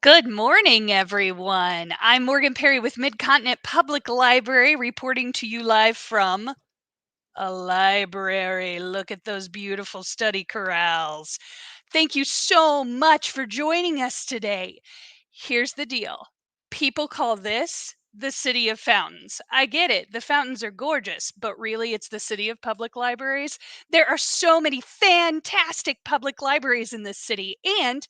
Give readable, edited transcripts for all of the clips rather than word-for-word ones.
Good morning, everyone. I'm Morgan Perry with Mid-Continent Public Library reporting to you live from a library. Look at those beautiful study corrals. Thank you so much for joining us today. Here's the deal. People call this the City of Fountains. I get it. The fountains are gorgeous, but really it's the City of Public Libraries. There are so many fantastic public libraries in this city, and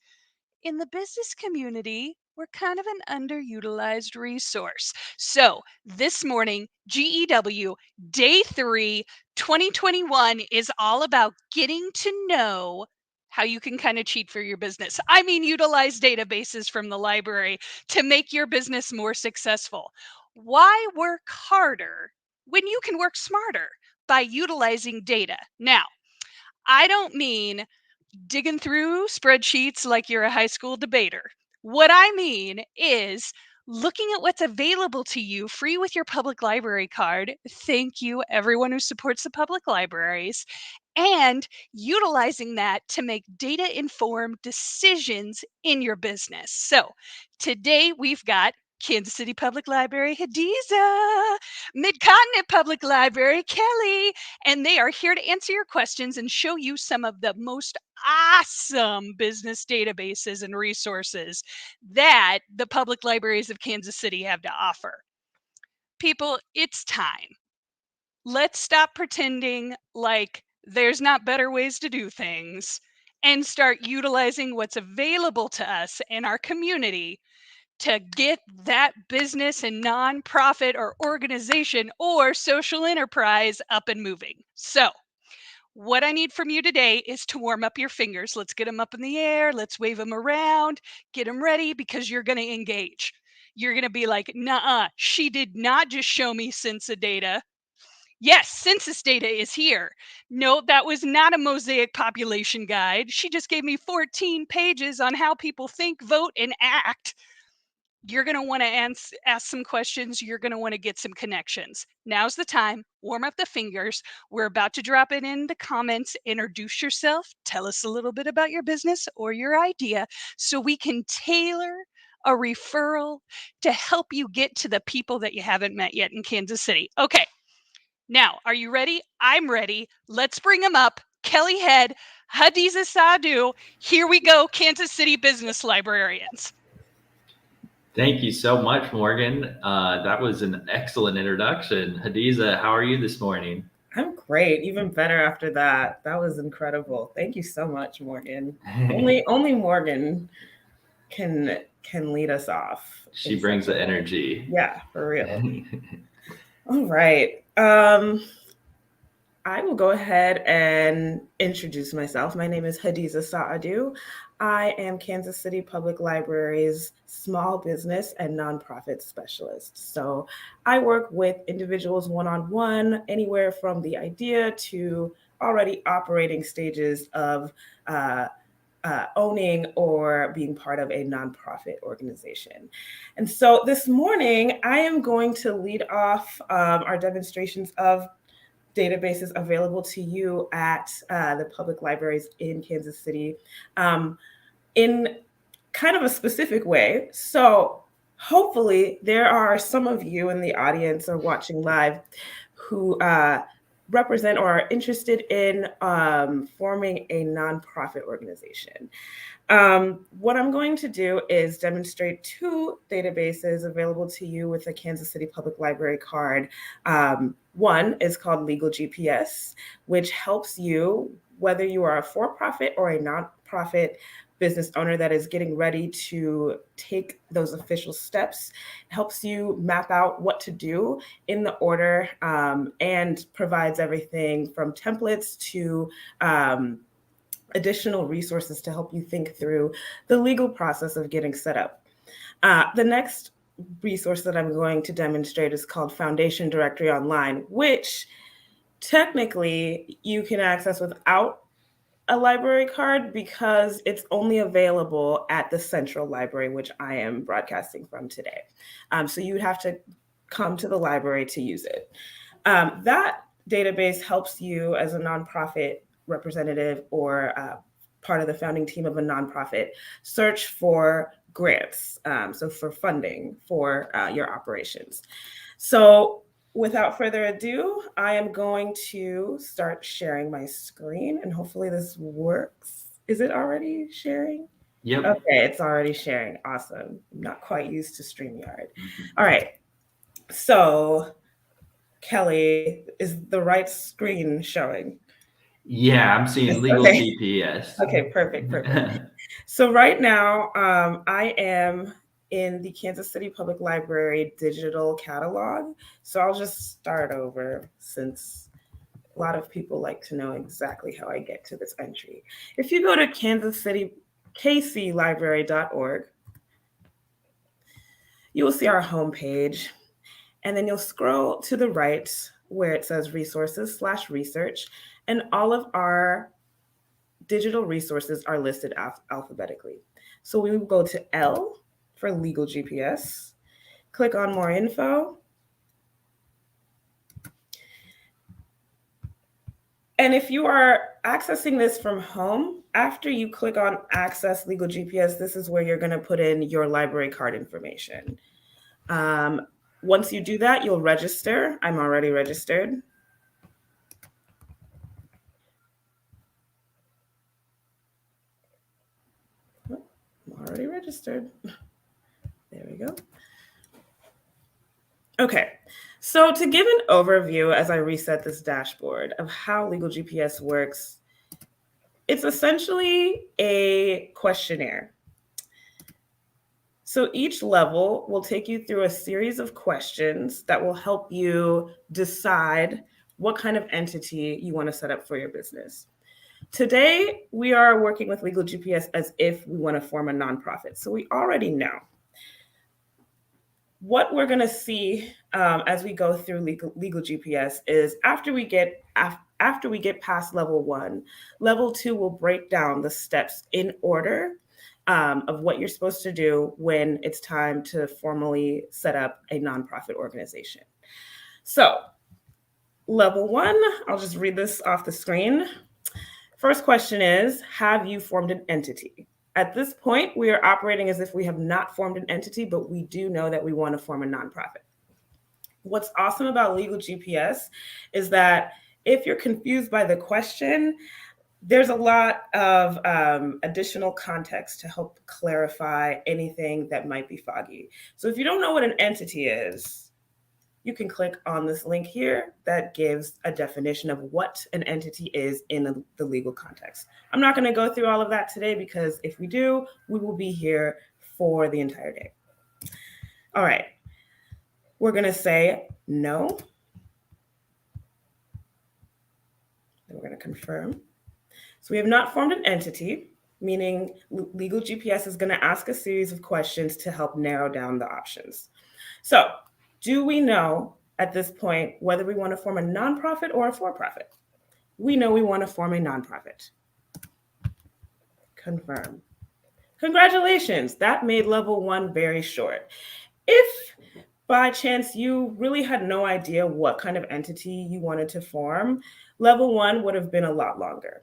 in the business community, we're kind of an underutilized resource. So, this morning, GEW Day 3, 2021 is all about getting to know how you can kind of cheat for your business. I mean, utilize databases from the library to make your business more successful. Why work harder when you can work smarter by utilizing data? Now, I don't mean digging through spreadsheets like you're a high school debater. What I mean is looking at what's available to you free with your public library card. Thank you, everyone who supports the public libraries, and utilizing that to make data informed decisions in your business. So today we've got Kansas City Public Library, Hadiza, Mid-Continent Public Library, Kelly, and they are here to answer your questions and show you some of the most awesome business databases and resources that the public libraries of Kansas City have to offer. People, it's time. Let's stop pretending like there's not better ways to do things and start utilizing what's available to us in our community to get that business and nonprofit or organization or social enterprise up and moving. So, what I need from you today is to warm up your fingers. Let's get them up in the air. Let's wave them around. Get them ready because you're going to engage. You're going to be like, nah, she did not just show me census data. Yes, census data is here. No, that was not a mosaic population guide. She just gave me 14 pages on how people think, vote, and act. You're going to want to ask some questions. You're going to want to get some connections. Now's the time. Warm up the fingers. We're about to drop it in the comments. Introduce yourself. Tell us a little bit about your business or your idea so we can tailor a referral to help you get to the people that you haven't met yet in Kansas City. Okay. Now, are you ready? I'm ready. Let's bring them up. Kelly Head, Hadiza Sadhu. Here we go, Kansas City business librarians. Thank you so much, Morgan. That was an excellent introduction. Hadiza, how are you this morning? I'm great. Even better after that. That was incredible. Thank you so much, Morgan. only Morgan can lead us off. She brings the energy. Yeah, for real. All right. I will go ahead and introduce myself. My name is Hadiza Saadu. I am Kansas City Public Library's small business and nonprofit specialist. So I work with individuals one-on-one, anywhere from the idea to already operating stages of owning or being part of a nonprofit organization. And so this morning, I am going to lead off our demonstrations of databases available to you at the public libraries in Kansas City in kind of a specific way. So hopefully there are some of you in the audience or watching live who represent or are interested in forming a nonprofit organization. What I'm going to do is demonstrate two databases available to you with a Kansas City Public Library card. One is called Legal GPS, which helps you, whether you are a for-profit or a nonprofit business owner that is getting ready to take those official steps, helps you map out what to do in the order and provides everything from templates to additional resources to help you think through the legal process of getting set up. The next resource that I'm going to demonstrate is called Foundation Directory Online, which technically you can access without a library card because it's only available at the central library, which I am broadcasting from today. So you'd have to come to the library to use it. That database helps you as a nonprofit representative or part of the founding team of a nonprofit search for grants, so for funding for your operations. So without further ado, I am going to start sharing my screen, and hopefully this works. Is it already sharing? Yep. Okay, it's already sharing. Awesome. I'm not quite used to StreamYard. All right. So, Kelly, is the right screen showing? Yeah, I'm seeing legal Okay. GPS. Okay, perfect. So right now, I am in the Kansas City Public Library digital catalog. So I'll just start over since a lot of people like to know exactly how I get to this entry. If you go to kclibrary.org, you will see our homepage, and then you'll scroll to the right where it says resources/research, and all of our digital resources are listed alphabetically. So we will go to L for legal GPS, click on more info. And if you are accessing this from home, after you click on access legal GPS, this is where you're going to put in your library card information. Once you do that, you'll register. I'm already registered. I'm already registered. There we go. Okay, so to give an overview as I reset this dashboard of how Legal GPS works, it's essentially a questionnaire. So each level will take you through a series of questions that will help you decide what kind of entity you want to set up for your business. Today, we are working with Legal GPS as if we want to form a nonprofit. So we already know. What we're going to see as we go through legal GPS is after we get past level 1, level 2 will break down the steps in order of what you're supposed to do when it's time to formally set up a nonprofit organization. So level 1, I'll just read this off the screen. First question is, have you formed an entity? At this point, we are operating as if we have not formed an entity, but we do know that we want to form a nonprofit. What's awesome about Legal GPS is that if you're confused by the question, there's a lot of additional context to help clarify anything that might be foggy. So if you don't know what an entity is, you can click on this link here that gives a definition of what an entity is in the legal context. I'm not going to go through all of that today because if we do, we will be here for the entire day. All right. We're going to say no. Then we're going to confirm. So we have not formed an entity, meaning Legal GPS is going to ask a series of questions to help narrow down the options. So do we know at this point whether we want to form a nonprofit or a for-profit? We know we want to form a nonprofit. Confirm. Congratulations, that made level 1 very short. If by chance you really had no idea what kind of entity you wanted to form, level 1 would have been a lot longer.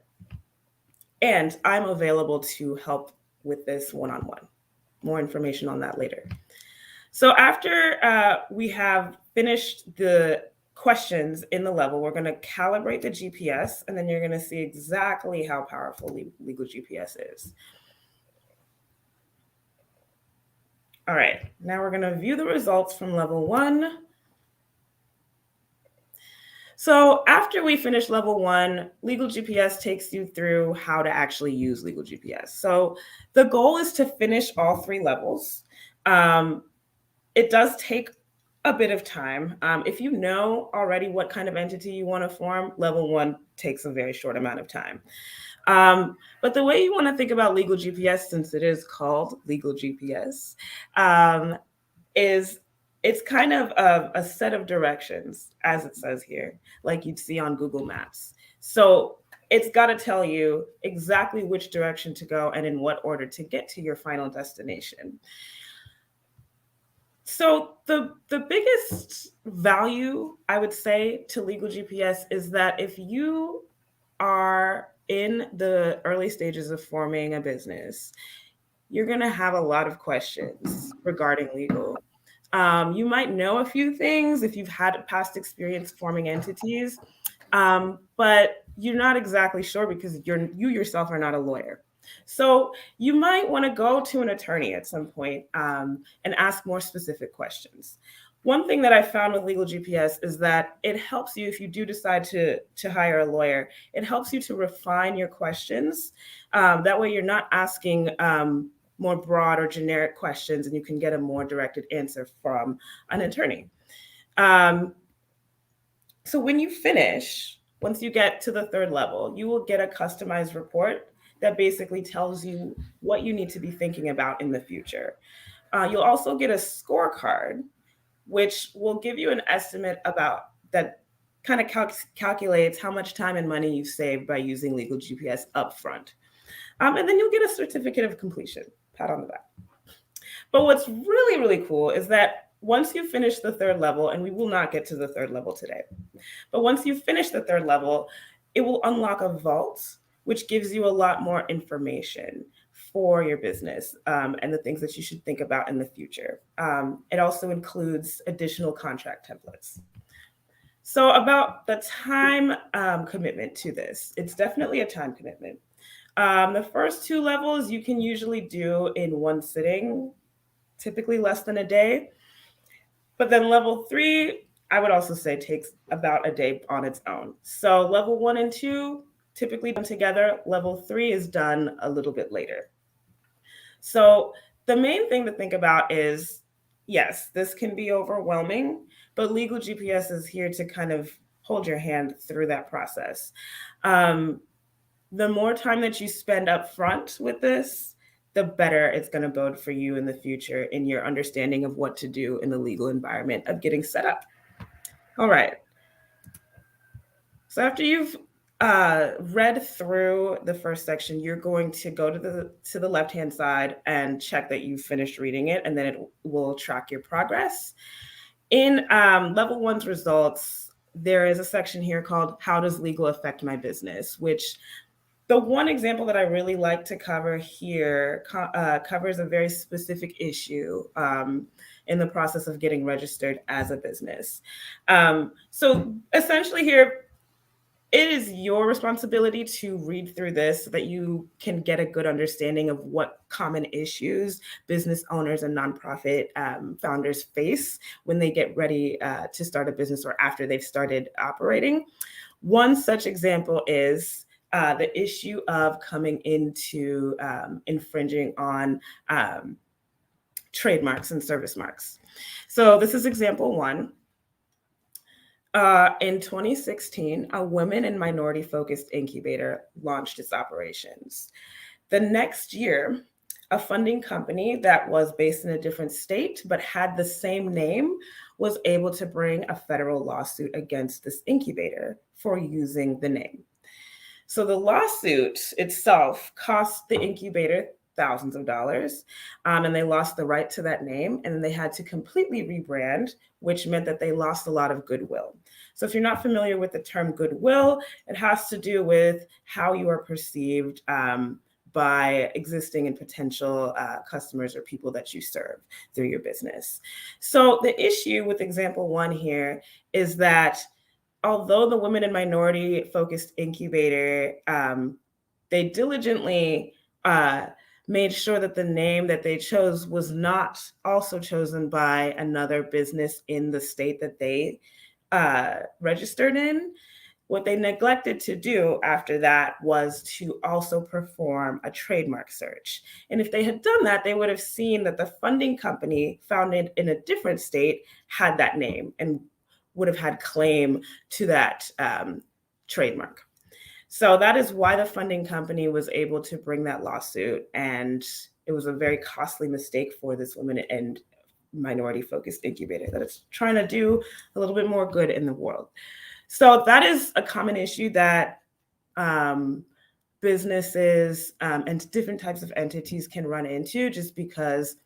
And I'm available to help with this one-on-one. More information on that later. So after we have finished the questions in the level, we're going to calibrate the GPS, and then you're going to see exactly how powerful Legal GPS is. All right, now we're going to view the results from level 1. So after we finish level 1, Legal GPS takes you through how to actually use Legal GPS. So the goal is to finish all 3 levels. It does take a bit of time. If you know already what kind of entity you want to form, level 1 takes a very short amount of time. But the way you want to think about Legal GPS, since it is called Legal GPS, is it's kind of a set of directions, as it says here, like you'd see on Google Maps. So it's got to tell you exactly which direction to go and in what order to get to your final destination. So the biggest value, I would say, to Legal GPS is that if you are in the early stages of forming a business, you're going to have a lot of questions regarding legal. You might know a few things if you've had past experience forming entities, but you're not exactly sure because you yourself are not a lawyer. So you might want to go to an attorney at some point and ask more specific questions. One thing that I found with Legal GPS is that it helps you, if you do decide to hire a lawyer, it helps you to refine your questions. That way you're not asking more broad or generic questions, and you can get a more directed answer from an attorney. So when you finish, once you get to the third level, you will get a customized report that basically tells you what you need to be thinking about in the future. You'll also get a scorecard, which will give you an estimate about that kind of calculates how much time and money you've saved by using Legal GPS upfront. And then you'll get a certificate of completion, pat on the back. But what's really, really cool is that once you finish the third level, and we will not get to the third level today, but once you finish the third level, it will unlock a vault, which gives you a lot more information for your business and the things that you should think about in the future. It also includes additional contract templates. So about the time commitment to this, it's definitely a time commitment. The first two levels you can usually do in one sitting, typically less than a day. But then level 3, I would also say takes about a day on its own. So level 1 and 2, typically done together. Level 3 is done a little bit later. So the main thing to think about is, yes, this can be overwhelming, but Legal GPS is here to kind of hold your hand through that process. The more time that you spend up front with this, the better it's going to bode for you in the future in your understanding of what to do in the legal environment of getting set up. All right. So after you've read through the first section, you're going to go to the left-hand side and check that you've finished reading it, and then it will track your progress. In level 1's results, there is a section here called How Does Legal Affect My Business, which the one example that I really like to cover here covers a very specific issue in the process of getting registered as a business. So essentially here, it is your responsibility to read through this so that you can get a good understanding of what common issues business owners and nonprofit founders face when they get ready to start a business or after they've started operating. One such example is the issue of coming into infringing on trademarks and service marks. So this is example 1. In 2016, a women and minority-focused incubator launched its operations. The next year, a funding company that was based in a different state but had the same name was able to bring a federal lawsuit against this incubator for using the name. So the lawsuit itself cost the incubator thousands of dollars, and they lost the right to that name, and they had to completely rebrand, which meant that they lost a lot of goodwill. So if you're not familiar with the term goodwill, it has to do with how you are perceived by existing and potential customers or people that you serve through your business. So the issue with example 1 here is that although the women and minority focused incubator, they diligently made sure that the name that they chose was not also chosen by another business in the state that they registered in. What they neglected to do after that was to also perform a trademark search. And if they had done that, they would have seen that the funding company founded in a different state had that name and would have had claim to that trademark. So that is why the funding company was able to bring that lawsuit. And it was a very costly mistake for this women and minority-focused incubator that is trying to do a little bit more good in the world. So that is a common issue that businesses and different types of entities can run into, just because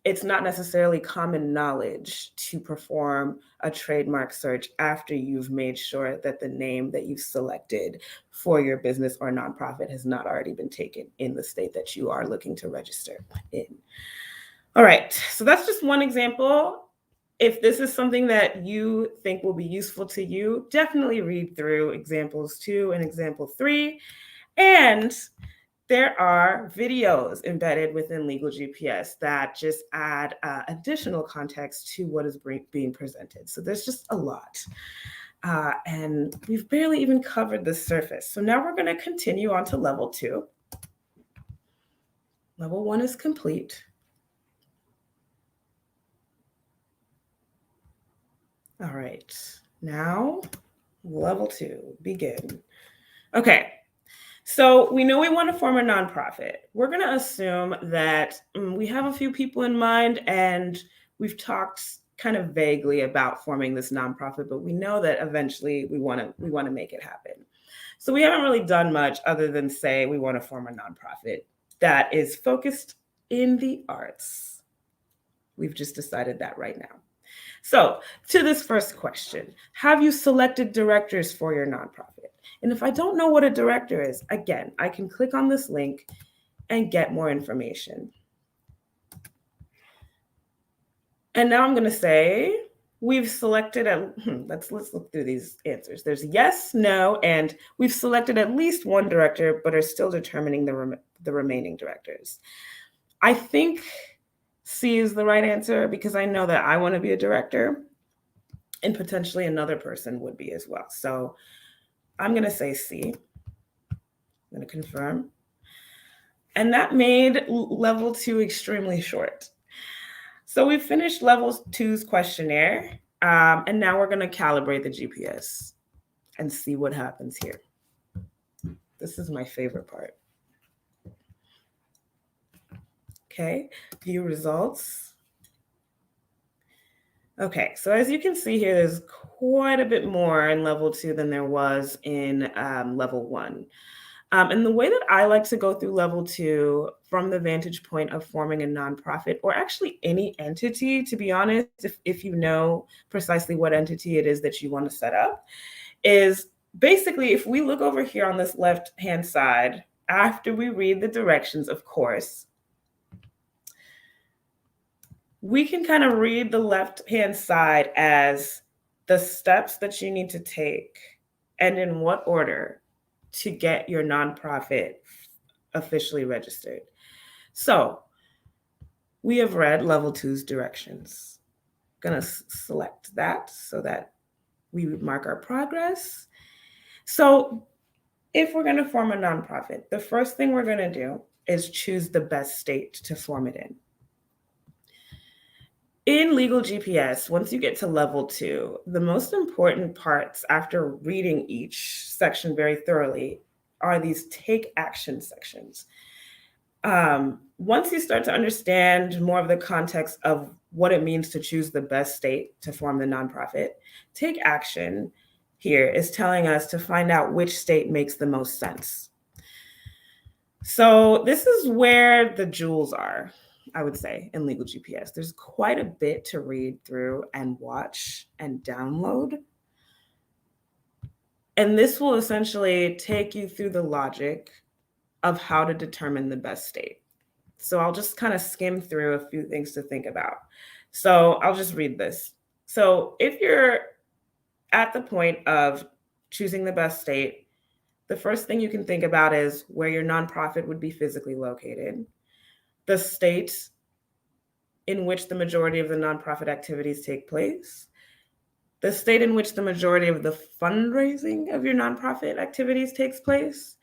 it's not necessarily common knowledge to perform a trademark search after you've made sure that the name that you've selected for your business or nonprofit has not already been taken in the state that you are looking to register in. All right, so that's just one example. If this is something that you think will be useful to you, definitely read through examples 2 and example 3. And there are videos embedded within Legal GPS that just add additional context to what is being presented. So there's just a lot. And we've barely even covered the surface. So now we're going to continue on to level 2. Level 1 is complete. All right, now level 2, begin. Okay. So we know we want to form a nonprofit. We're going to assume that we have a few people in mind, and we've talked kind of vaguely about forming this nonprofit, but we know that eventually we want to make it happen. So we haven't really done much other than say we want to form a nonprofit that is focused in the arts. We've just decided that right now. So to this first question, have you selected directors for your nonprofit? And if I don't know what a director is, again, I can click on this link and get more information. And now I'm going to say we've selected let's look through these answers. There's yes, no, and we've selected at least one director, but are still determining the remaining directors. I think C is the right answer because I know that I want to be a director and potentially another person would be as well. So I'm going to say C. I'm going to confirm. And that made level 2 extremely short. So we finished level 2's questionnaire, and now we're going to calibrate the GPS and see what happens here. This is my favorite part. Okay, view results. Okay, so as you can see here, there's quite a bit more in level 2 than there was in level 1. And the way that I like to go through level 2 from the vantage point of forming a nonprofit, or actually any entity, to be honest, if you know precisely what entity it is that you want to set up, is basically if we look over here on this left-hand side, after we read the directions, of course, we can kind of read the left-hand side as the steps that you need to take and in what order to get your nonprofit officially registered. So we have read level 2's directions. Gonna select that so that we would mark our progress. So if we're gonna form a nonprofit, the first thing we're gonna do is choose the best state to form it in. In Legal GPS, once you get to level 2, the most important parts after reading each section very thoroughly are these take action sections. Once you start to understand more of the context of what it means to choose the best state to form the nonprofit, take action here is telling us to find out which state makes the most sense. So this is where the jewels are, I would say, in Legal GPS. There's quite a bit to read through and watch and download. And this will essentially take you through the logic of how to determine the best state. So I'll just kind of skim through a few things to think about. So I'll just read this. So if you're at the point of choosing the best state, the first thing you can think about is where your nonprofit would be physically located, the state in which the majority of the nonprofit activities take place, the state in which the majority of the fundraising of your nonprofit activities takes place,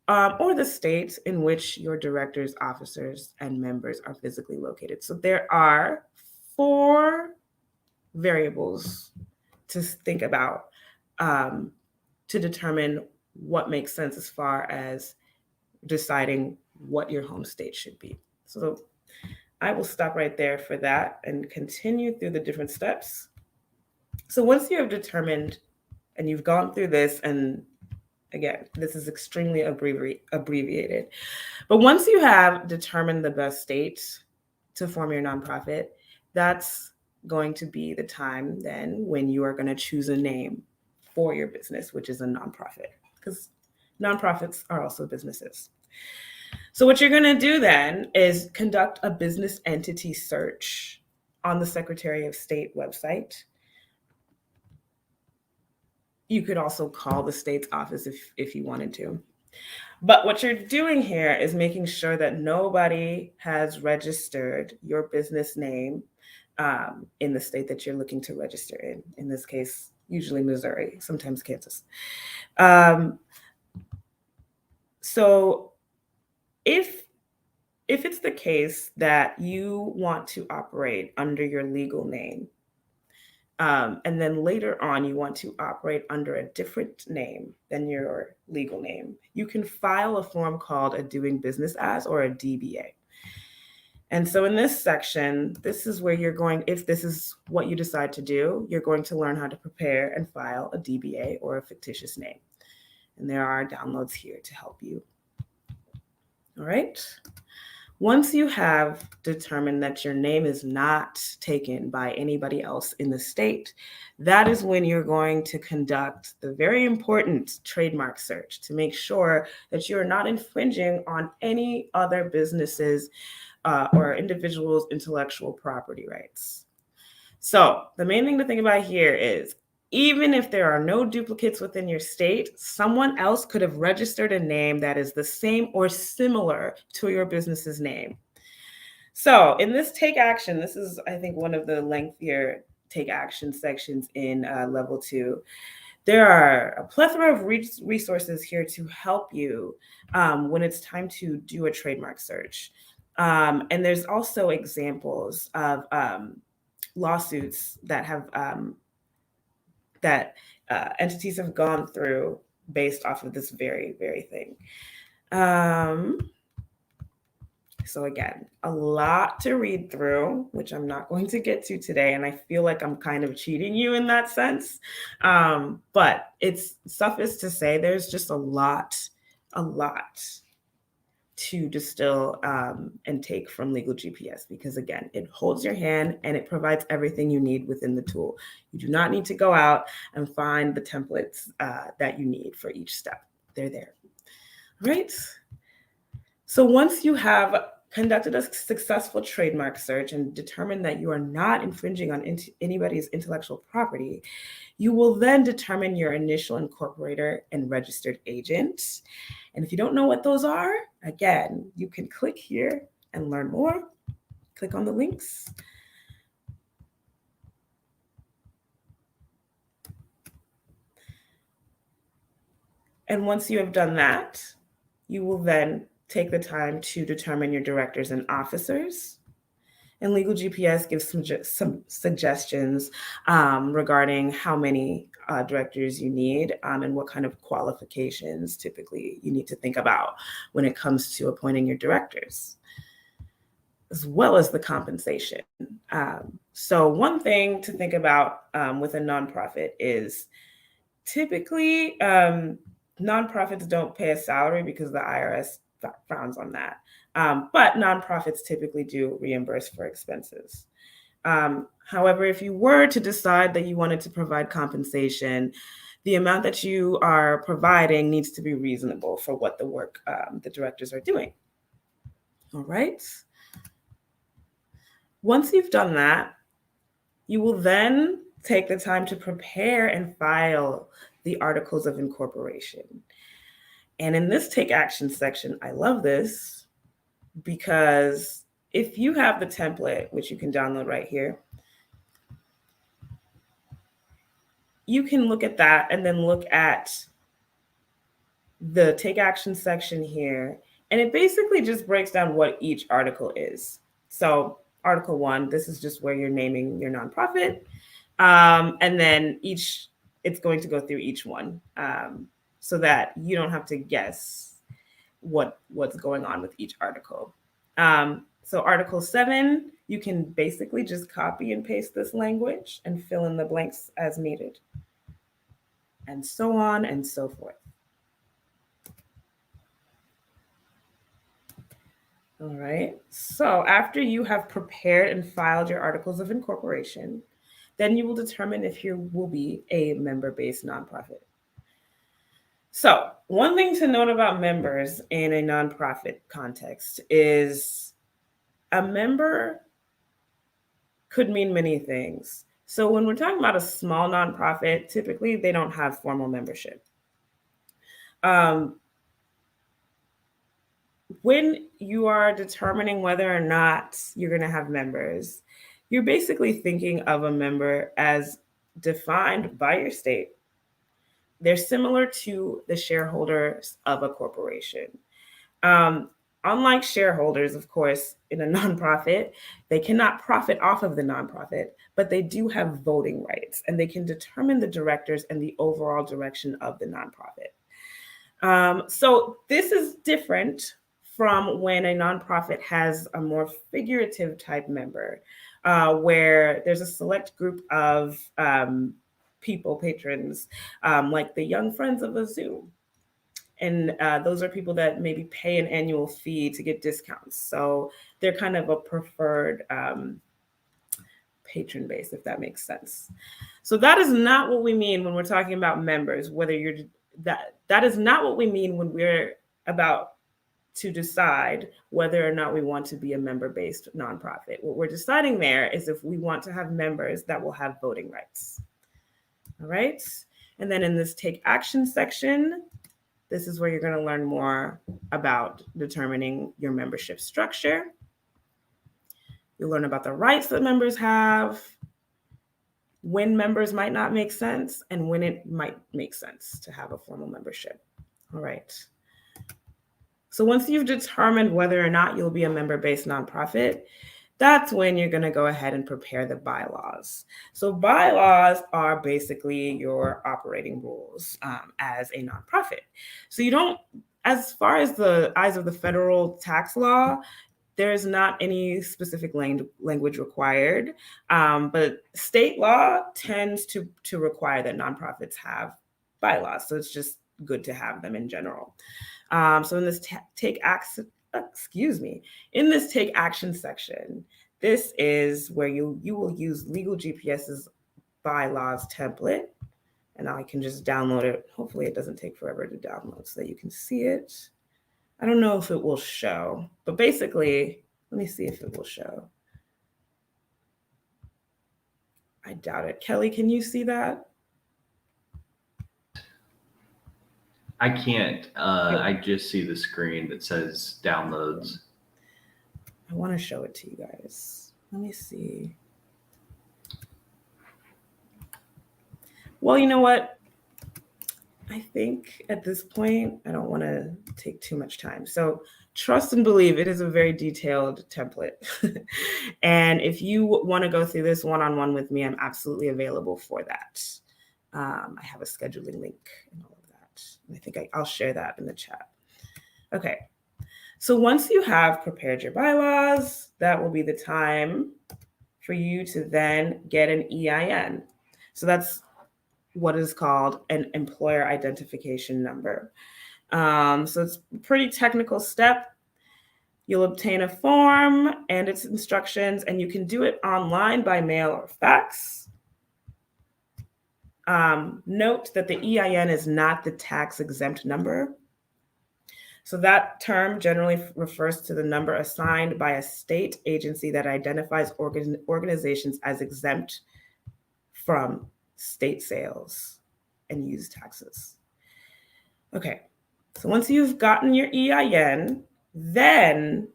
or the state in which your directors, officers, and members are physically located. So there are 4 variables to think about to determine what makes sense as far as deciding what your home state should be. So I will stop right there for that and continue through the different steps. So once you have determined and you've gone through this, and again, this is extremely abbreviated, but once you have determined the best state, to form your nonprofit, that's going to be the time then when you are going to choose a name for your business, which is a nonprofit, because nonprofits are also businesses. So what you're going to do then is conduct a business entity search on the Secretary of State website. You could also call the state's office if you wanted to. But what you're doing here is making sure that nobody has registered your business name in the state that you're looking to register in this case, usually Missouri, sometimes Kansas. So if it's the case that you want to operate under your legal name, and then later on you want to operate under a different name than your legal name, you can file a form called a doing business as, or a DBA. And so in this section, this is where you're going, if this is what you decide to do, you're going to learn how to prepare and file a DBA, or a fictitious name. And there are downloads here to help you. All right. Once you have determined that your name is not taken by anybody else in the state, that is when you're going to conduct the very important trademark search to make sure that you're not infringing on any other businesses or individuals' intellectual property rights. So the main thing to think about here is, even if there are no duplicates within your state, someone else could have registered a name that is the same or similar to your business's name. So in this take action, this is, I think, one of the lengthier take action sections in level 2. There are a plethora of resources here to help you when it's time to do a trademark search. And there's also examples of lawsuits that have entities have gone through based off of this very, very thing. So again, a lot to read through, which I'm not going to get to today. And I feel like I'm kind of cheating you in that sense. But it's suffice to say, there's just a lot to distill and take from Legal GPS, because again, it holds your hand and it provides everything you need within the tool. You do not need to go out and find the templates that you need for each step. They're there. All right. So once you have conducted a successful trademark search and determined that you are not infringing on anybody's intellectual property, you will then determine your initial incorporator and registered agent. And if you don't know what those are, again, you can click here and learn more. Click on the links. And once you have done that, you will then take the time to determine your directors and officers. And Legal GPS gives some suggestions regarding how many directors you need and what kind of qualifications typically you need to think about when it comes to appointing your directors, as well as the compensation. So one thing to think about with a nonprofit is typically nonprofits don't pay a salary because the IRS frowns on that. But nonprofits typically do reimburse for expenses. However, if you were to decide that you wanted to provide compensation, the amount that you are providing needs to be reasonable for what the work the directors are doing. All right. Once you've done that, you will then take the time to prepare and file the articles of incorporation. And in this take action section, I love this because if you have the template, which you can download right here, you can look at that and then look at the take action section here. And it basically just breaks down what each article is. So Article 1, this is just where you're naming your nonprofit. And then it's going to go through each one so that you don't have to guess what's going on with each article. So Article 7, you can basically just copy and paste this language and fill in the blanks as needed, and so on and so forth. All right. So after you have prepared and filed your articles of incorporation, then you will determine if you will be a member-based nonprofit. So one thing to note about members in a nonprofit context is a member could mean many things. So when we're talking about a small nonprofit, typically they don't have formal membership. When you are determining whether or not you're going to have members, you're basically thinking of a member as defined by your state. They're similar to the shareholders of a corporation. Unlike shareholders, of course, in a nonprofit, they cannot profit off of the nonprofit, but they do have voting rights and they can determine the directors and the overall direction of the nonprofit. So this is different from when a nonprofit has a more figurative type member, where there's a select group of people, patrons, like the Young Friends of a Zoo. And those are people that maybe pay an annual fee to get discounts. So they're kind of a preferred patron base, if that makes sense. So that is not what we mean when we're talking about members, whether you're that is not what we mean when we're about to decide whether or not we want to be a member-based nonprofit. What we're deciding there is if we want to have members that will have voting rights. All right. And then in this take action section, this is where you're going to learn more about determining your membership structure. You'll learn about the rights that members have, when members might not make sense, and when it might make sense to have a formal membership. All right. So once you've determined whether or not you'll be a member-based nonprofit, that's when you're going to go ahead and prepare the bylaws. So bylaws are basically your operating rules as a nonprofit. So you don't, as far as the eyes of the federal tax law, there's not any specific language required, but state law tends to require that nonprofits have bylaws. So it's just good to have them in general. So in this take action section, this is where you will use Legal GPS's bylaws template, and I can just download it. Hopefully it doesn't take forever to download so that you can see it. I don't know if it will show, but basically, let me see if it will show. I doubt it. Kelly, can you see that? I can't. I just see the screen that says downloads. I want to show it to you guys. Let me see. Well, you know what? I think at this point, I don't want to take too much time. So trust and believe, it is a very detailed template. And if you want to go through this one-on-one with me, I'm absolutely available for that. I have a scheduling link and all of that. And I think I'll share that in the chat. Okay. So once you have prepared your bylaws, that will be the time for you to then get an EIN. So that's what is called an employer identification number. So it's a pretty technical step. You'll obtain a form and its instructions, and you can do it online by mail or fax. Note that the EIN is not the tax exempt number. So that term generally refers to the number assigned by a state agency that identifies organizations as exempt from state sales and use taxes. Okay, so once you've gotten your EIN, then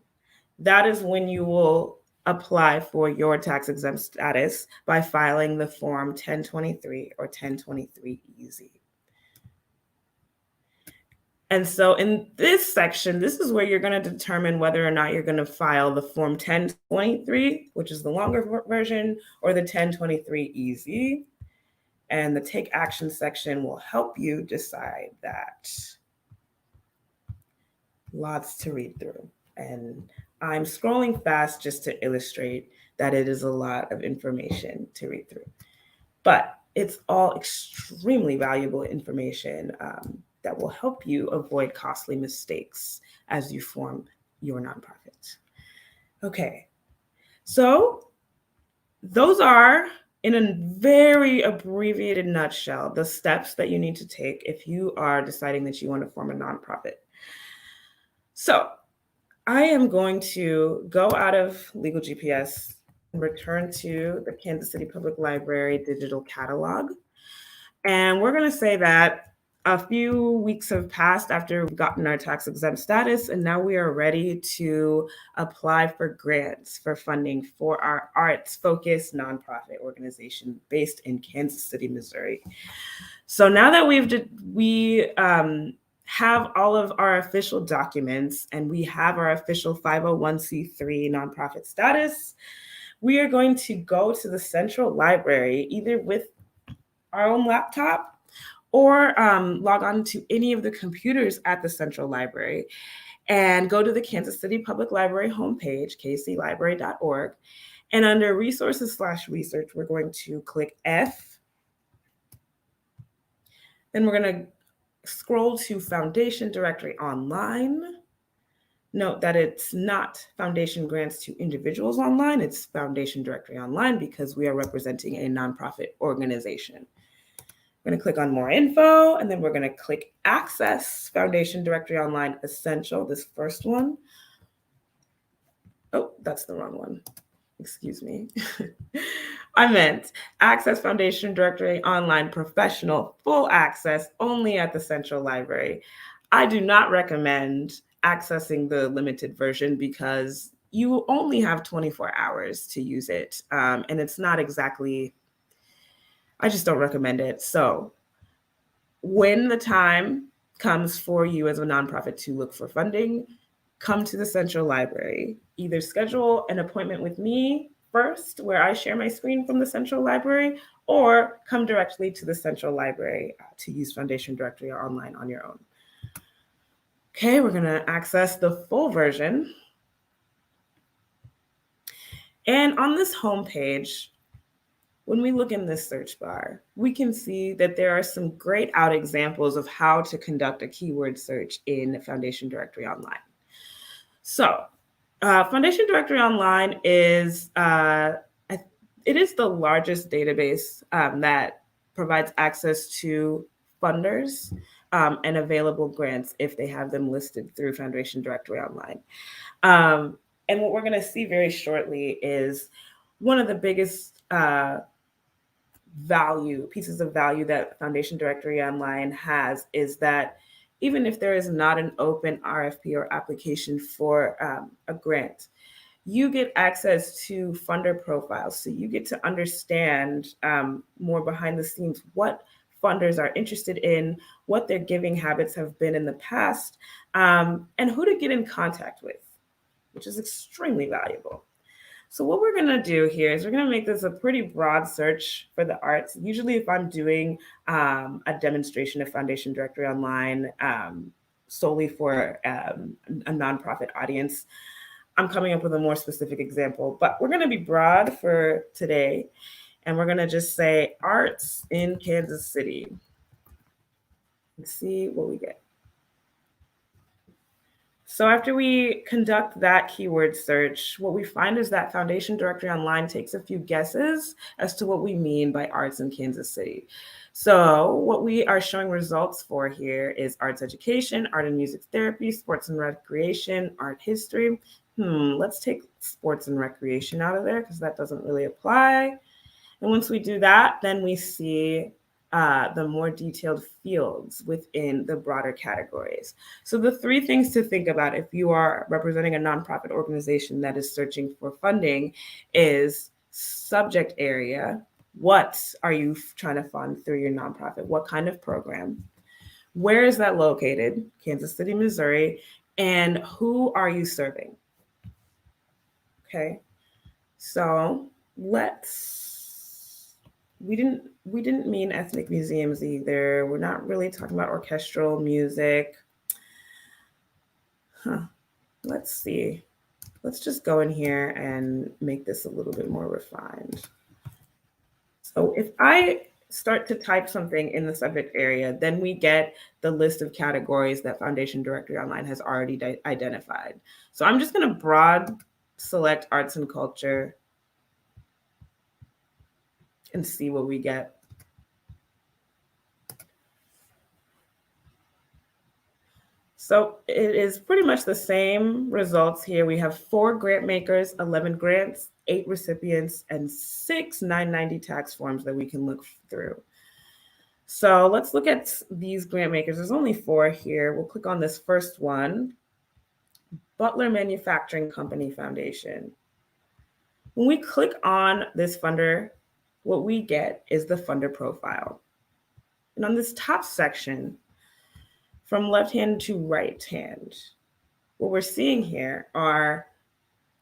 that is when you will apply for your tax exempt status by filing the form 1023 or 1023-EZ. And so in this section, this is where you're going to determine whether or not you're going to file the form 1023, which is the longer version, or the 1023-EZ. And the take action section will help you decide that. Lots to read through. And I'm scrolling fast just to illustrate that it is a lot of information to read through. But it's all extremely valuable information that will help you avoid costly mistakes as you form your nonprofit. Okay, so those are, in a very abbreviated nutshell, the steps that you need to take if you are deciding that you want to form a nonprofit. So I am going to go out of Legal GPS and return to the Kansas City Public Library digital catalog. And we're going to say that a few weeks have passed after we've gotten our tax exempt status, and now we are ready to apply for grants for funding for our arts-focused nonprofit organization based in Kansas City, Missouri. So now that we have all of our official documents and we have our official 501c3 nonprofit status, we are going to go to the central library either with our own laptop or log on to any of the computers at the central library and go to the Kansas City Public Library homepage, kclibrary.org. And under resources/research, we're going to click F. Then we're going to scroll to Foundation Directory Online. Note that it's not Foundation Grants to Individuals Online, it's Foundation Directory Online because we are representing a nonprofit organization. We're going to click on More Info, and then we're going to click Access Foundation Directory Online Essential, this first one. Oh, that's the wrong one. Excuse me. I meant Access Foundation Directory Online Professional, full access only at the Central Library. I do not recommend accessing the limited version because you only have 24 hours to use it. And it's not exactly, I just don't recommend it. So when the time comes for you as a nonprofit to look for funding, come to the Central Library. Either schedule an appointment with me first, where I share my screen from the Central Library, or come directly to the Central Library to use Foundation Directory Online on your own. Okay, we're gonna access the full version. And on this homepage, when we look in this search bar, we can see that there are some grayed out examples of how to conduct a keyword search in Foundation Directory Online. So Foundation Directory Online is it is the largest database that provides access to funders and available grants if they have them listed through Foundation Directory Online. And what we're going to see very shortly is one of the biggest pieces of value that Foundation Directory Online has is that even if there is not an open RFP or application for a grant, you get access to funder profiles. So you get to understand more behind the scenes what funders are interested in, what their giving habits have been in the past, and who to get in contact with, which is extremely valuable. So what we're going to do here is we're going to make this a pretty broad search for the arts. Usually if I'm doing a demonstration of Foundation Directory Online solely for a nonprofit audience, I'm coming up with a more specific example. But we're going to be broad for today. And we're going to just say arts in Kansas City. Let's see what we get. So after we conduct that keyword search, what we find is that Foundation Directory Online takes a few guesses as to what we mean by arts in Kansas City. So what we are showing results for here is arts education, art and music therapy, sports and recreation, art history. Let's take sports and recreation out of there because that doesn't really apply. And once we do that, then we see the more detailed fields within the broader categories. So the three things to think about if you are representing a nonprofit organization that is searching for funding is subject area. What are you trying to fund through your nonprofit? What kind of program? Where is that located? Kansas City, Missouri. And who are you serving? Okay, so we didn't mean ethnic museums either. We're not really talking about orchestral music. Let's see. Let's just go in here and make this a little bit more refined. So if I start to type something in the subject area, then we get the list of categories that Foundation Directory Online has already identified. So I'm just going to broad select arts and culture and see what we get. So it is pretty much the same results here. We have 4 grant makers, 11 grants, 8 recipients, and 6 990 tax forms that we can look through. So let's look at these grant makers. There's only 4 here. We'll click on this first one, Butler Manufacturing Company Foundation. When we click on this funder, what we get is the funder profile. And on this top section, from left hand to right hand, what we're seeing here are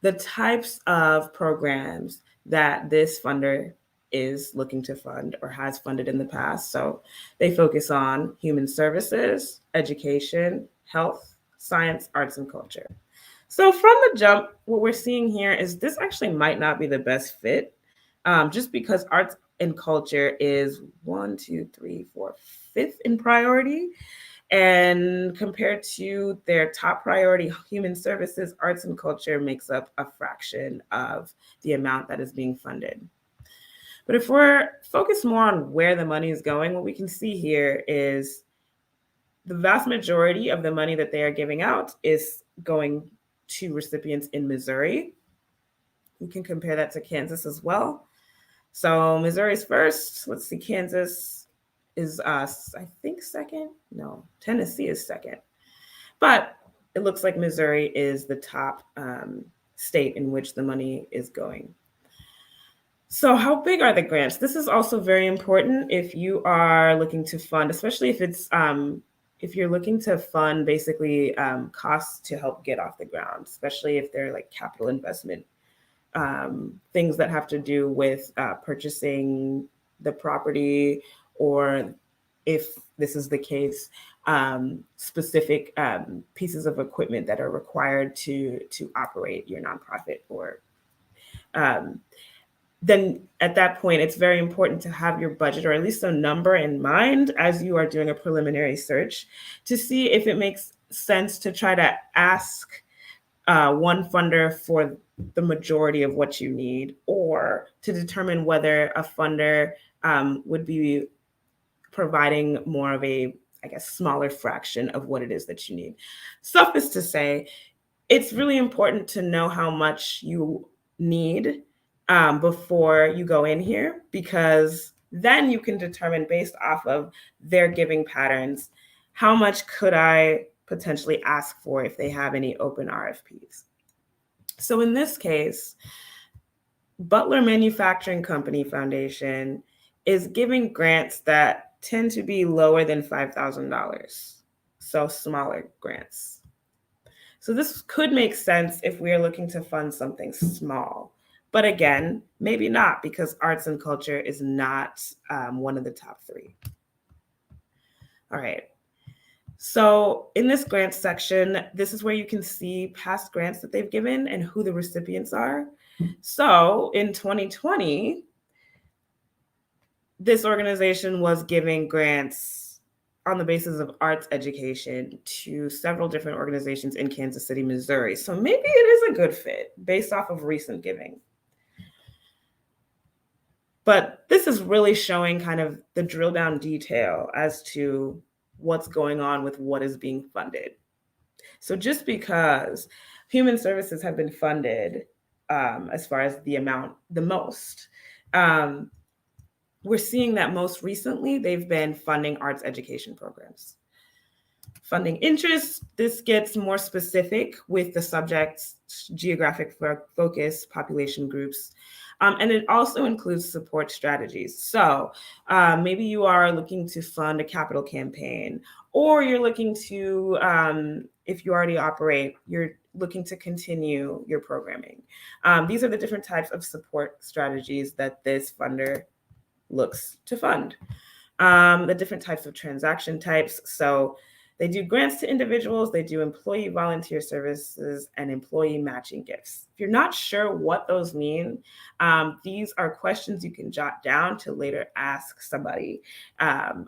the types of programs that this funder is looking to fund or has funded in the past. So they focus on human services, education, health, science, arts, and culture. So from the jump, what we're seeing here is this actually might not be the best fit, just because arts and culture is 1, 2, 3, 4, 5th in priority. And compared to their top priority, human services, arts and culture makes up a fraction of the amount that is being funded. But if we're focused more on where the money is going, what we can see here is the vast majority of the money that they are giving out is going to recipients in Missouri. We can compare that to Kansas as well. So Missouri's first. Let's see, Kansas is, I think, second. No, Tennessee is second. But it looks like Missouri is the top state in which the money is going. So how big are the grants? This is also very important if you are looking to fund, especially if it's if you're looking to fund basically costs to help get off the ground, especially if they're like capital investment, things that have to do with purchasing the property, or if this is the case, specific pieces of equipment that are required to operate your nonprofit, or then at that point, it's very important to have your budget, or at least a number in mind as you are doing a preliminary search, to see if it makes sense to try to ask one funder for the majority of what you need, or to determine whether a funder would be providing more of a, I guess, smaller fraction of what it is that you need. Suffice to say, it's really important to know how much you need before you go in here, because then you can determine, based off of their giving patterns, how much could I potentially ask for if they have any open RFPs. So in this case, Butler Manufacturing Company Foundation is giving grants that tend to be lower than $5,000, so smaller grants. So this could make sense if we are looking to fund something small. But again, maybe not, because arts and culture is not one of the top 3. All right. So in this grants section, this is where you can see past grants that they've given and who the recipients are. So in 2020, this organization was giving grants on the basis of arts education to several different organizations in Kansas City, Missouri. So maybe it is a good fit based off of recent giving. But this is really showing kind of the drill down detail as to what's going on with what is being funded. So just because human services have been funded as far as the amount, the most, we're seeing that most recently they've been funding arts education programs. Funding interests, this gets more specific with the subjects, geographic focus, population groups. And it also includes support strategies. So maybe you are looking to fund a capital campaign, or you're looking to, if you already operate, you're looking to continue your programming. These are the different types of support strategies that this funder looks to fund. The different types of transaction types. So They do grants to individuals, they do employee volunteer services, and employee matching gifts. If you're not sure what those mean, these are questions you can jot down to later ask somebody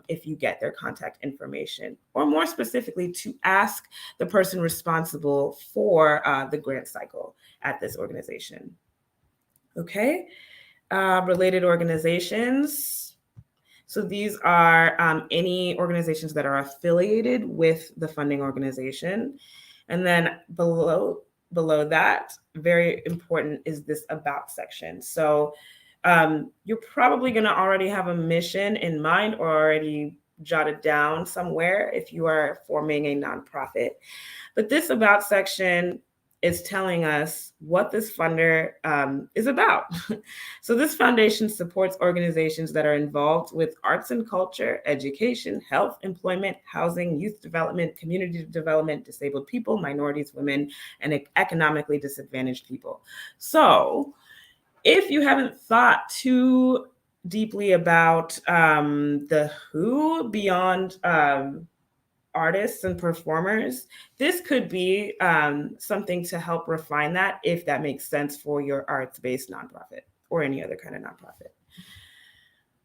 if you get their contact information, or more specifically, to ask the person responsible for the grant cycle at this organization. Okay, related organizations. So these are any organizations that are affiliated with the funding organization. And then below that, very important, is this about section. So you're probably going to already have a mission in mind or already jotted down somewhere if you are forming a nonprofit. But this about section is telling us what this funder is about. So this foundation supports organizations that are involved with arts and culture, education, health, employment, housing, youth development, community development, disabled people, minorities, women, and economically disadvantaged people. So if you haven't thought too deeply about the who beyond artists and performers, this could be something to help refine that, if that makes sense for your arts-based nonprofit or any other kind of nonprofit.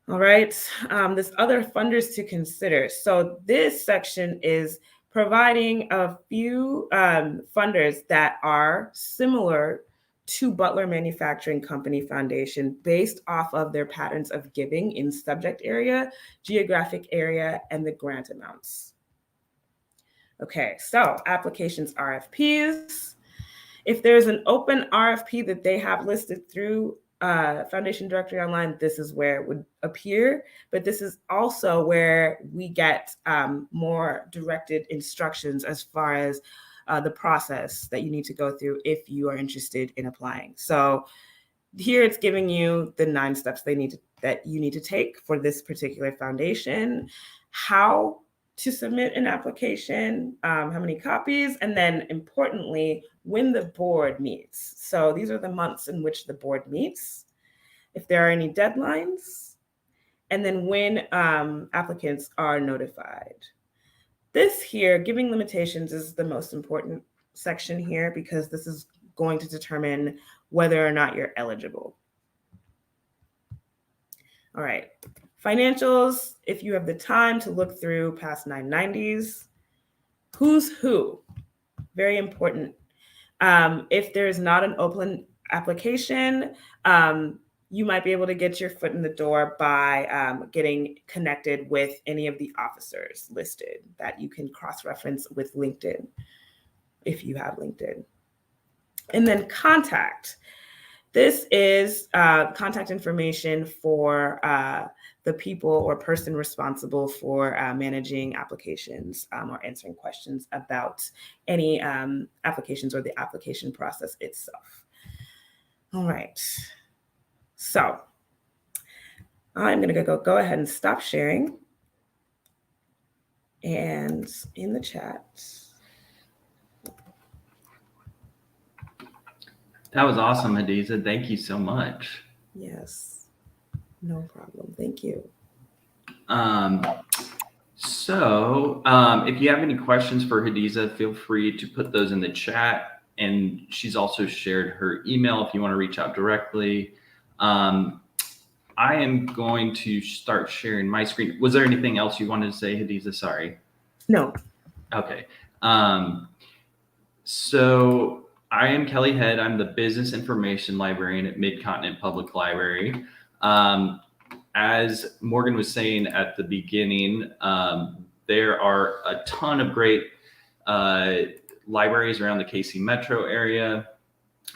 All right, there's other funders to consider. So this section is providing a few funders that are similar to Butler Manufacturing Company Foundation based off of their patterns of giving in subject area, geographic area, and the grant amounts. Okay, so applications, RFPs. If there's an open RFP that they have listed through Foundation Directory Online, this is where it would appear, but this is also where we get more directed instructions as far as the process that you need to go through if you are interested in applying. So here it's giving you the 9 steps that you need to take for this particular foundation, how to submit an application, how many copies, and then importantly, when the board meets. So these are the months in which the board meets, if there are any deadlines, and then when applicants are notified. This here, giving limitations, is the most important section here because this is going to determine whether or not you're eligible. All right. Financials, if you have the time to look through past 990s, who's who? Very important. If there is not an open application, you might be able to get your foot in the door by getting connected with any of the officers listed that you can cross-reference with LinkedIn, if you have LinkedIn. And then contact. This is contact information for the people or person responsible for managing applications or answering questions about any applications or the application process itself. All right. So I'm going to go ahead and stop sharing. And in the chat. That was awesome, Hadiza. Thank you so much. Yes, no problem. Thank you. If you have any questions for Hadiza, feel free to put those in the chat. And she's also shared her email if you want to reach out directly. I am going to start sharing my screen. Was there anything else you wanted to say, Hadiza? Sorry. No. Okay. So I am Kelly Head. I'm the Business Information Librarian at Mid-Continent Public Library. As Morgan was saying at the beginning, there are a ton of great libraries around the KC metro area.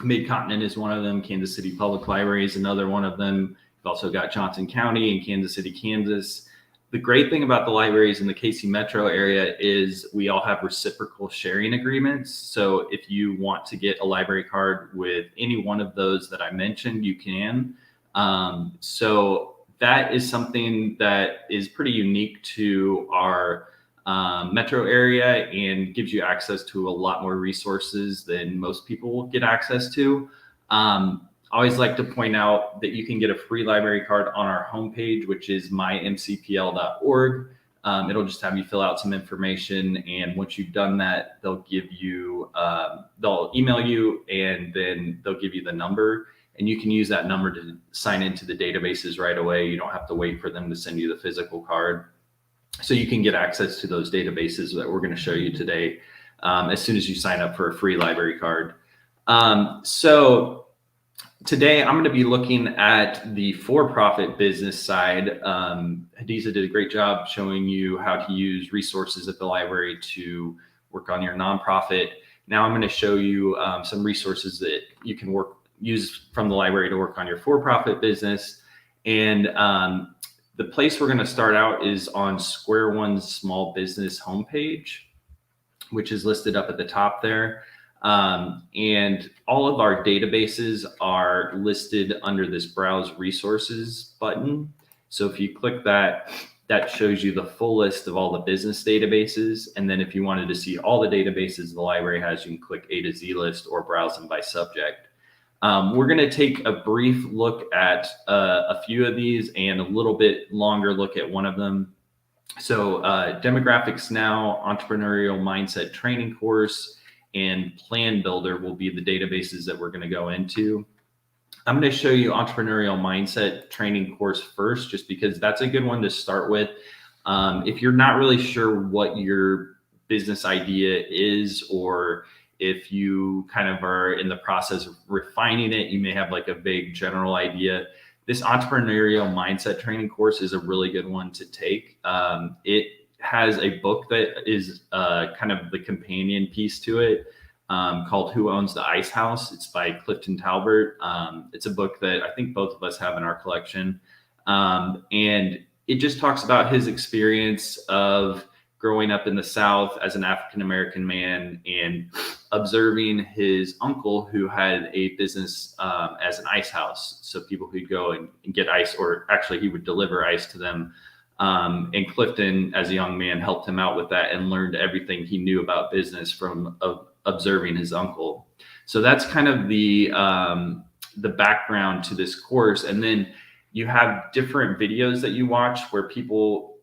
Mid-Continent is one of them. Kansas City Public Library is another one of them. We've also got Johnson County and Kansas City, Kansas. The great thing about the libraries in the KC metro area is we all have reciprocal sharing agreements. So if you want to get a library card with any one of those that I mentioned, you can. So that is something that is pretty unique to our metro area and gives you access to a lot more resources than most people will get access to. I always like to point out that you can get a free library card on our homepage, which is mymcpl.org. It'll just have you fill out some information, and once you've done that, they'll give you, they'll email you, and then they'll give you the number, and you can use that number to sign into the databases right away. You don't have to wait for them to send you the physical card. So you can get access to those databases that we're going to show you today as soon as you sign up for a free library card. So today I'm going to be looking at the for-profit business side. Hadiza did a great job showing you how to use resources at the library to work on your nonprofit. Now I'm going to show you some resources that you can use from the library to work on your for-profit business. And the place we're going to start out is on Square One's small business homepage, which is listed up at the top there. And all of our databases are listed under this Browse Resources button. So if you click that, that shows you the full list of all the business databases. And then if you wanted to see all the databases the library has, you can click A to Z list or browse them by subject. We're going to take a brief look at a few of these and a little bit longer look at one of them. So Demographics Now, Entrepreneurial Mindset Training Course, and Plan Builder will be the databases that we're going to go into. I'm going to show you Entrepreneurial Mindset Training Course first, just because that's a good one to start with. If you're not really sure what your business idea is, or if you kind of are in the process of refining it, you may have like a vague general idea. This Entrepreneurial Mindset Training Course is a really good one to take. It has a book that is kind of the companion piece to it called Who Owns the Ice House? It's by Clifton Talbert. It's a book that I think both of us have in our collection. And it just talks about his experience of growing up in the South as an African-American man and observing his uncle who had a business as an ice house. So people could go and get ice, or actually he would deliver ice to them. And Clifton, as a young man, helped him out with that and learned everything he knew about business from observing his uncle. So that's kind of the background to this course. And then you have different videos that you watch where people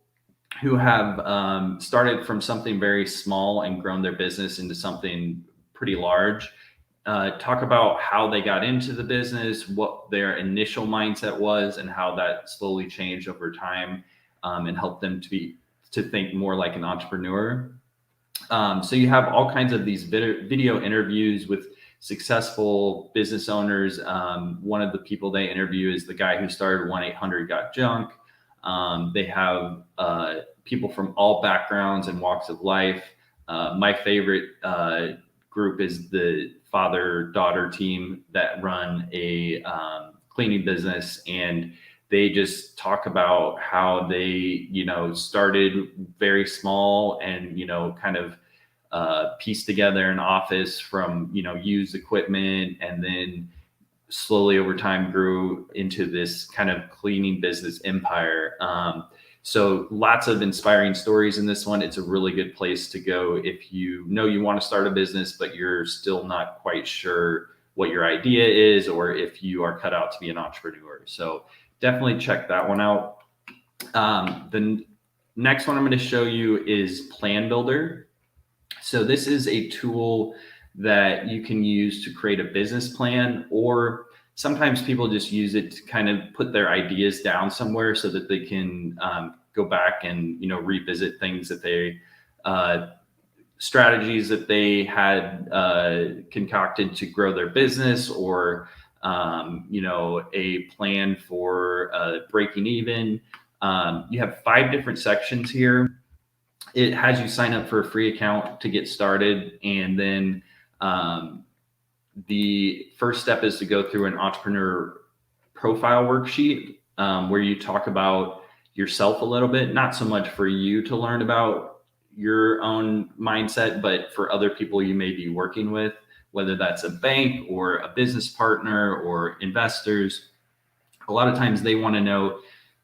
who have started from something very small and grown their business into something pretty large, talk about how they got into the business, what their initial mindset was, and how that slowly changed over time, and helped them to think more like an entrepreneur. So you have all kinds of these video interviews with successful business owners. One of the people they interview is the guy who started 1-800-GOT-JUNK. They have people from all backgrounds and walks of life. My favorite group is the father-daughter team that run a cleaning business, and they just talk about how they, started very small and, kind of pieced together an office from, used equipment, and then slowly over time grew into this kind of cleaning business empire. So lots of inspiring stories in this one. It's a really good place to go if you know you want to start a business, but you're still not quite sure what your idea is, or if you are cut out to be an entrepreneur. So definitely check that one out. The next one I'm going to show you is Plan Builder. So this is a tool that you can use to create a business plan, or sometimes people just use it to kind of put their ideas down somewhere so that they can go back and, revisit things that they, strategies that they had concocted to grow their business, or, a plan for breaking even. You have 5 different sections here. It has you sign up for a free account to get started. And then the first step is to go through an entrepreneur profile worksheet where you talk about yourself a little bit, not so much for you to learn about your own mindset, but for other people you may be working with, whether that's a bank or a business partner or investors. A lot of times they want to know,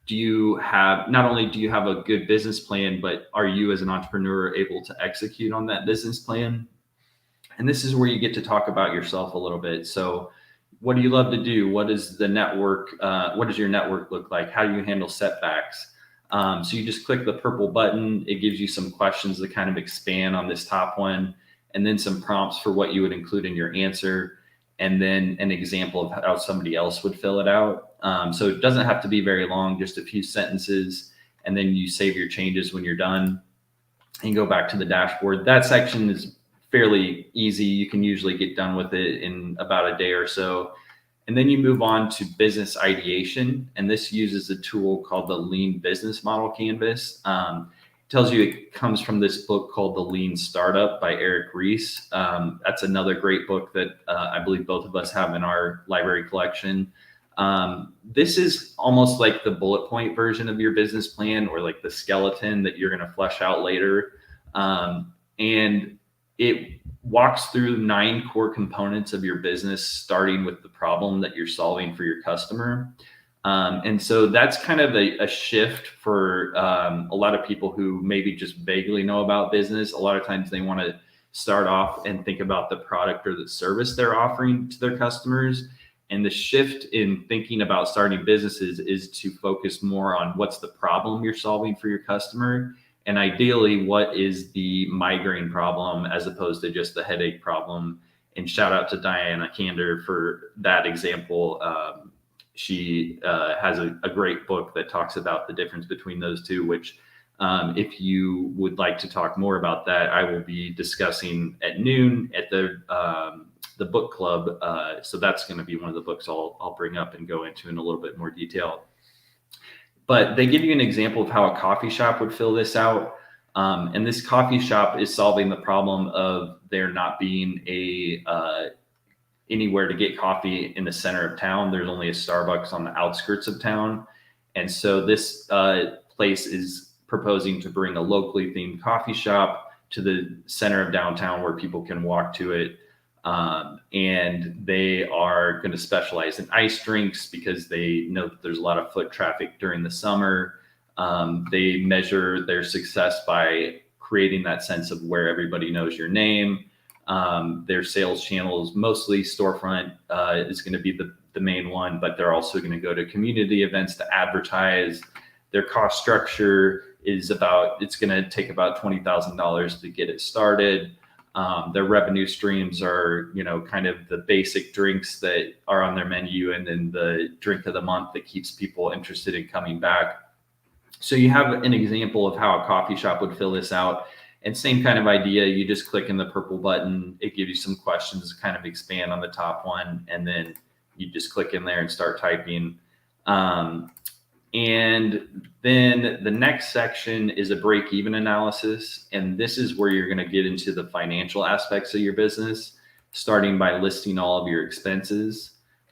not only do you have a good business plan, but are you as an entrepreneur able to execute on that business plan? And this is where you get to talk about yourself a little bit. So what do you love to do? What is the network? What does your network look like? How do you handle setbacks? So you just click the purple button. It gives you some questions that kind of expand on this top one, and then some prompts for what you would include in your answer, and then an example of how somebody else would fill it out. So it doesn't have to be very long, just a few sentences, and then you save your changes when you're done and go back to the dashboard. That section is fairly easy. You can usually get done with it in about a day or so. And then you move on to business ideation. And this uses a tool called the Lean Business Model Canvas. Tells you it comes from this book called The Lean Startup by Eric Ries. That's another great book that I believe both of us have in our library collection. This is almost like the bullet point version of your business plan, or like the skeleton that you're going to flesh out later. And it walks through 9 core components of your business, starting with the problem that you're solving for your customer. And so that's kind of a shift for a lot of people who maybe just vaguely know about business. A lot of times they want to start off and think about the product or the service they're offering to their customers. And the shift in thinking about starting businesses is to focus more on what's the problem you're solving for your customer, and ideally what is the migraine problem as opposed to just the headache problem. And shout out to Diana Kander for that example. She has a great book that talks about the difference between those two, which if you would like to talk more about that, I will be discussing at noon at the book club. So that's going to be one of the books I'll bring up and go into in a little bit more detail. But they give you an example of how a coffee shop would fill this out. And this coffee shop is solving the problem of there not being anywhere to get coffee in the center of town. There's only a Starbucks on the outskirts of town. And so this place is proposing to bring a locally themed coffee shop to the center of downtown where people can walk to it. And they are going to specialize in ice drinks because they know that there's a lot of foot traffic during the summer. They measure their success by creating that sense of where everybody knows your name. Their sales channels, mostly storefront, is going to be the main one, but they're also going to go to community events to advertise. Their cost structure is it's going to take about $20,000 to get it started. Their revenue streams are, kind of the basic drinks that are on their menu, and then the drink of the month that keeps people interested in coming back. So you have an example of how a coffee shop would fill this out, and same kind of idea. You just click in the purple button. It gives you some questions to kind of expand on the top one, and then you just click in there and start typing. And then the next section is a break-even analysis. And this is where you're going to get into the financial aspects of your business, starting by listing all of your expenses.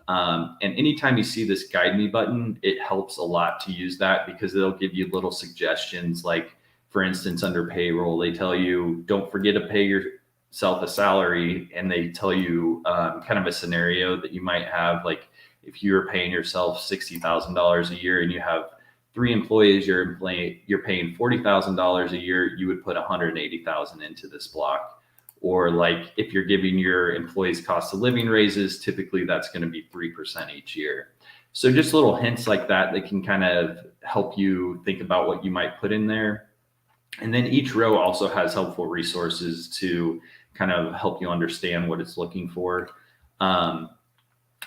And anytime you see this guide me button, it helps a lot to use that, because it'll give you little suggestions. Like, for instance, under payroll, they tell you, don't forget to pay yourself a salary. And they tell you kind of a scenario that you might have, like, if you're paying yourself $60,000 a year and you have 3 employees, you're paying $40,000 a year, you would put $180,000 into this block. Or like if you're giving your employees cost of living raises, typically that's going to be 3% each year. So just little hints like that can kind of help you think about what you might put in there. And then each row also has helpful resources to kind of help you understand what it's looking for.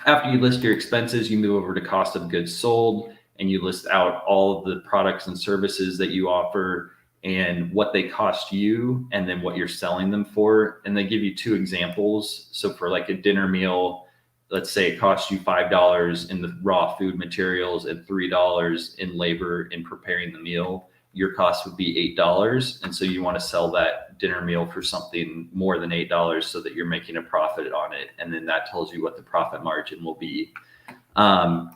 After you list your expenses, you move over to cost of goods sold, and you list out all of the products and services that you offer and what they cost you, and then what you're selling them for. And they give you 2 examples. So for like a dinner meal, let's say it costs you $5 in the raw food materials and $3 in labor in preparing the meal. Your cost would be $8. And so you want to sell that dinner meal for something more than $8 so that you're making a profit on it. And then that tells you what the profit margin will be. And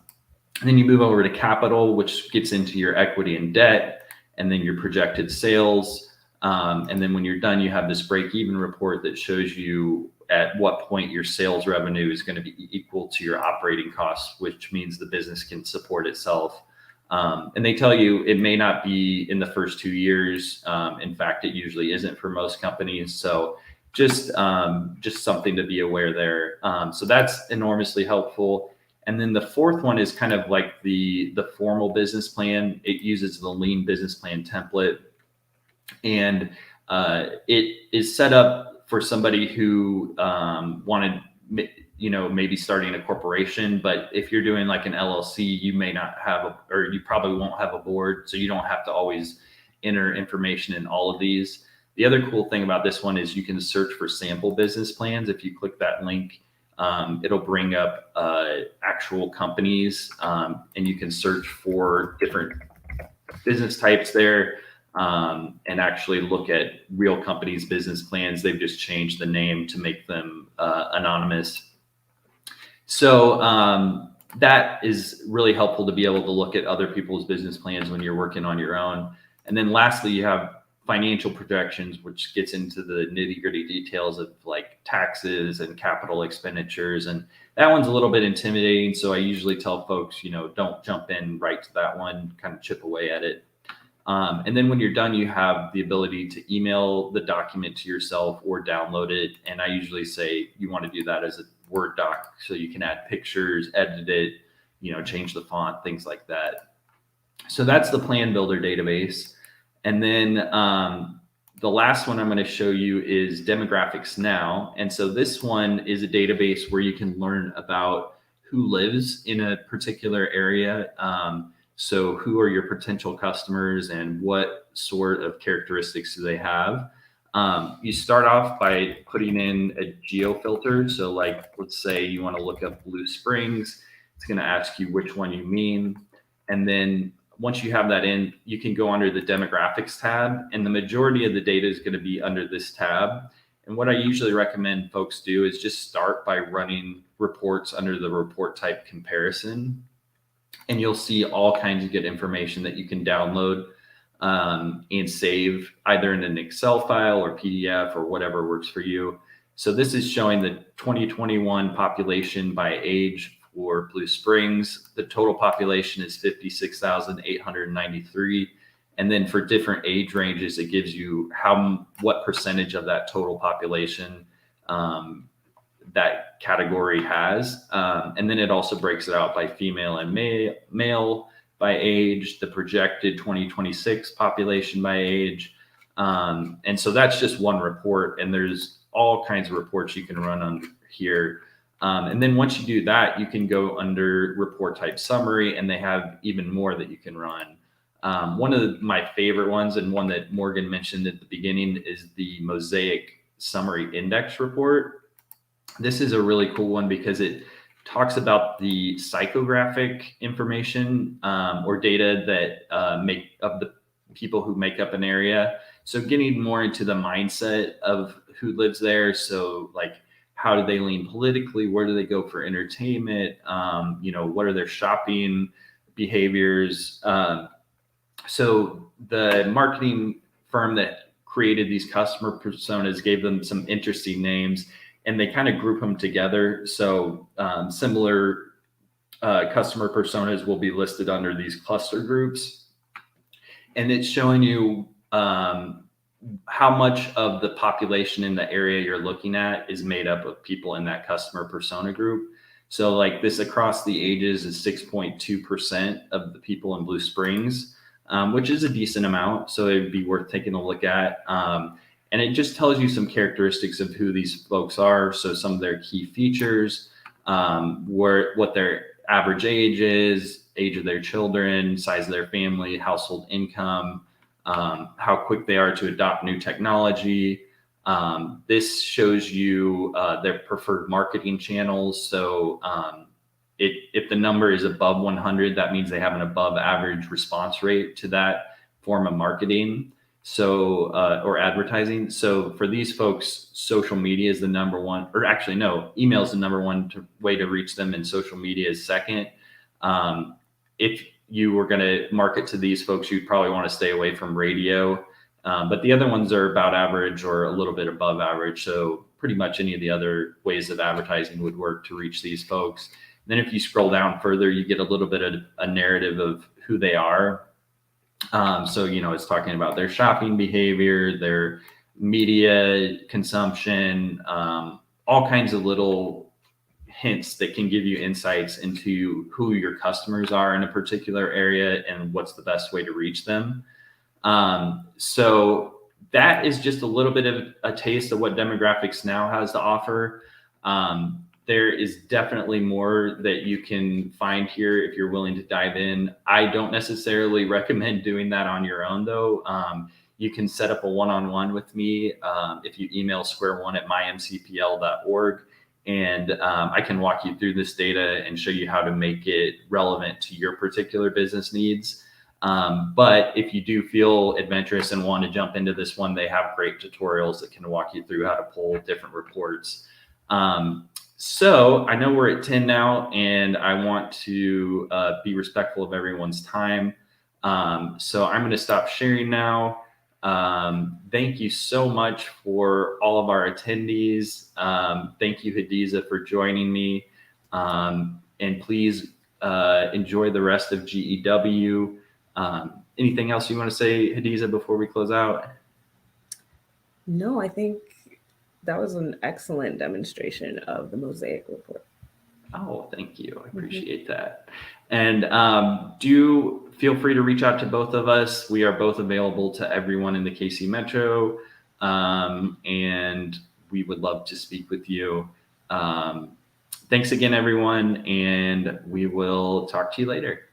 then you move over to capital, which gets into your equity and debt, and then your projected sales. And then when you're done, you have this break-even report that shows you at what point your sales revenue is going to be equal to your operating costs, which means the business can support itself. And they tell you it may not be in the first 2 years. In fact, it usually isn't for most companies. So just something to be aware there. So that's enormously helpful. And then the fourth one is kind of like the formal business plan. It uses the lean business plan template. And it is set up for somebody who wanted, maybe starting a corporation. But if you're doing like an LLC, you may not have, or you probably won't have a board. So you don't have to always enter information in all of these. The other cool thing about this one is you can search for sample business plans. If you click that link, it'll bring up actual companies, and you can search for different business types there, and actually look at real companies' business plans. They've just changed the name to make them anonymous. So that is really helpful to be able to look at other people's business plans when you're working on your own. And then lastly, you have financial projections, which gets into the nitty-gritty details of like taxes and capital expenditures. And that one's a little bit intimidating. So I usually tell folks, don't jump in right to that one, kind of chip away at it. And then when you're done, you have the ability to email the document to yourself or download it. And I usually say you want to do that as a Word doc, so you can add pictures, edit it, change the font, things like that. So that's the Plan Builder database. And then the last one I'm going to show you is Demographics Now. And so this one is a database where you can learn about who lives in a particular area. So who are your potential customers and what sort of characteristics do they have? You start off by putting in a geo filter. So like, let's say you want to look up Blue Springs. It's going to ask you which one you mean. And then once you have that in, you can go under the demographics tab, and the majority of the data is going to be under this tab. And what I usually recommend folks do is just start by running reports under the report type comparison. And you'll see all kinds of good information that you can download and save either in an Excel file or PDF or whatever works for you. So this is showing the 2021 population by age for Blue Springs. The total population is 56,893. And then for different age ranges, it gives you what percentage of that total population that category has. And then it also breaks it out by female and male by age, the projected 2026 population by age. And so that's just one report, and there's all kinds of reports you can run on here. And then once you do that, you can go under report type summary, and they have even more that you can run. One of my favorite ones, and one that Morgan mentioned at the beginning, is the Mosaic Summary Index report. This is a really cool one because it talks about the psychographic information or data that make up the people who make up an area. So getting more into the mindset of who lives there. So like, how do they lean politically? Where do they go for entertainment? What are their shopping behaviors? So the marketing firm that created these customer personas gave them some interesting names, and they kind of group them together. So similar customer personas will be listed under these cluster groups. And it's showing you how much of the population in the area you're looking at is made up of people in that customer persona group. So like this across the ages is 6.2% of the people in Blue Springs, which is a decent amount. So it'd be worth taking a look at. And it just tells you some characteristics of who these folks are. So some of their key features, what their average age is, age of their children, size of their family, household income, how quick they are to adopt new technology. This shows you their preferred marketing channels. So if the number is above 100, that means they have an above average response rate to that form of marketing. So, or advertising. So for these folks, social media is the number one, or actually no, email is the number one way to reach them, and social media is second. If you were going to market to these folks, you'd probably want to stay away from radio. But the other ones are about average or a little bit above average. So pretty much any of the other ways of advertising would work to reach these folks. And then if you scroll down further, you get a little bit of a narrative of who they are. So, it's talking about their shopping behavior, their media consumption, all kinds of little hints that can give you insights into who your customers are in a particular area and what's the best way to reach them. So that is just a little bit of a taste of what Demographics Now has to offer. There is definitely more that you can find here if you're willing to dive in. I don't necessarily recommend doing that on your own, though. You can set up a one-on-one with me if you email square1@mymcpl.org, and I can walk you through this data and show you how to make it relevant to your particular business needs. But if you do feel adventurous and want to jump into this one, they have great tutorials that can walk you through how to pull different reports. So I know we're at 10 now, and I want to be respectful of everyone's time. So I'm going to stop sharing now. Thank you so much for all of our attendees. Thank you, Hadiza, for joining me. And please enjoy the rest of GEW. Anything else you want to say, Hadiza, before we close out? No, I think that was an excellent demonstration of the Mosaic report. Oh, thank you. I appreciate that. And do feel free to reach out to both of us. We are both available to everyone in the KC Metro, and we would love to speak with you. Thanks again, everyone, and we will talk to you later.